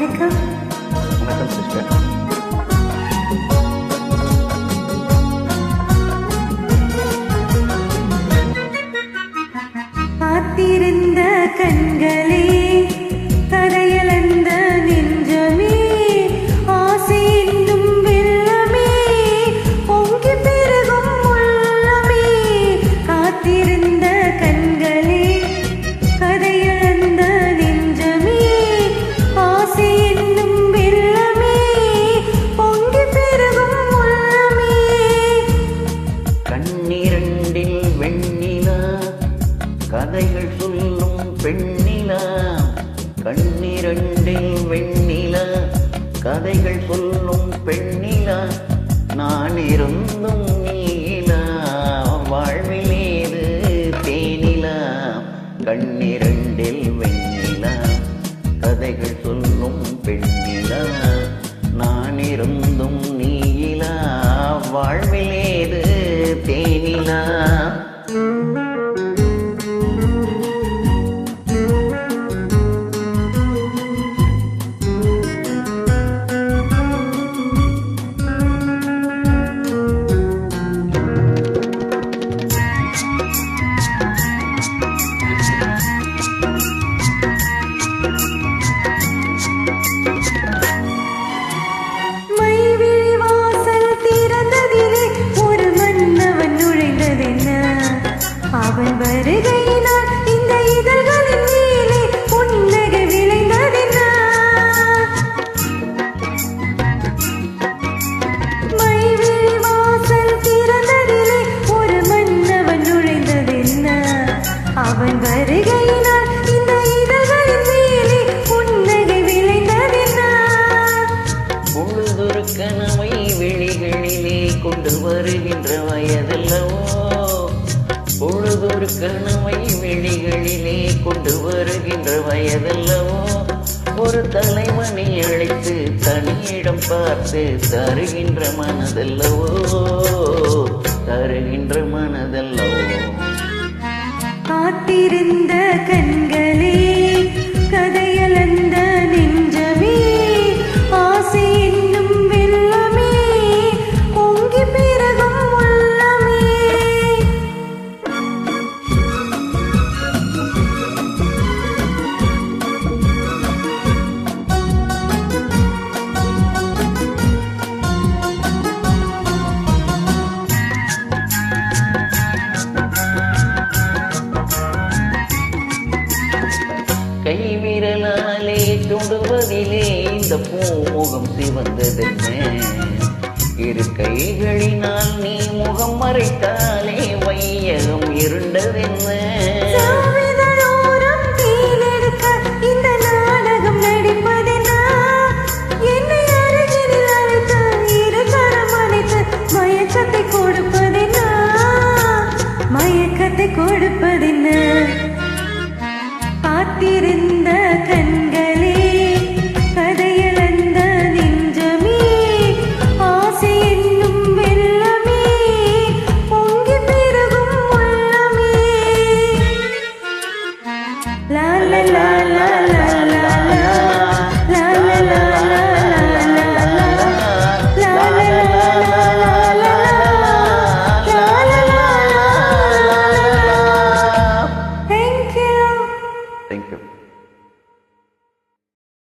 வணக்கம். வணக்கம் சிஸ்டர். காத்திருந்த கண்களே, கரையளந்த நெஞ்சமே, ஆசை என்னும் வெள்ளமே, பொங்கி பெருகும் உள்ளமே. காத்திருந்த கண்களே, கரையளந்த நெஞ்சமே, ஆசை என்னும் வெள்ளமே, பொங்கி பெருகும் உள்ளமே. கண்ணிரண்டில் வெண்ணிலா, கதைகள் சொல்லும் பெண்ணிலா. கண்ணிரண்டில் வெண்ணிலா, கதைகள் சொல்லும் பெண்ணிலா. நான் இருந்தும் நீலா, வாழ்விலேது தேனிலா. கண்ணிரண்டில் வெண்ணிலா, கதைகள் சொல்லும் பெண்ணிலா. நான் இருந்தும் நீலா, வாழ்விலேது தேனிலா. மைவிழி வாசல் திறந்ததிலே ஒரு மன்னவன் நுழைந்ததென்ன? அவன் வருகையினால் இந்த இதழ்களின் மேலே புன்னகை விளைந்ததென்ன? மைவிழி வாசல் திறந்ததிலே ஒரு மன்னவன் நுழைந்ததென்ன? அவன் வருகையினால் இந்த இதழ்களின் மேலே புன்னகை விளைந்ததென்ன? பொழுதொரு கனவை விழிகளிலே கொண்டு வருகின்ற வயதல்லவோ. பொழுதொரு கனவை விழிகளிலே கொண்டு வருகின்ற வயதல்லவோ. ஒரு தலைவனை அழைத்து தனியிடம் பார்த்து தருகின்ற மனதல்லவோ. தருகின்ற மனதல்லவோ. காத்திருந்த கண்களே, கதையளந்த நெஞ்சமே, ஆசை என்னும் வெள்ளமே, பொங்கி பெருகும் உள்ளமே. கைவிரலாலே தொடுவதிலே இந்த பூமுகம் சிவந்ததென்ன? இரு கைகளினால் நீ முகம் மறைத்தாலே வையகம் இருண்டதென்ன?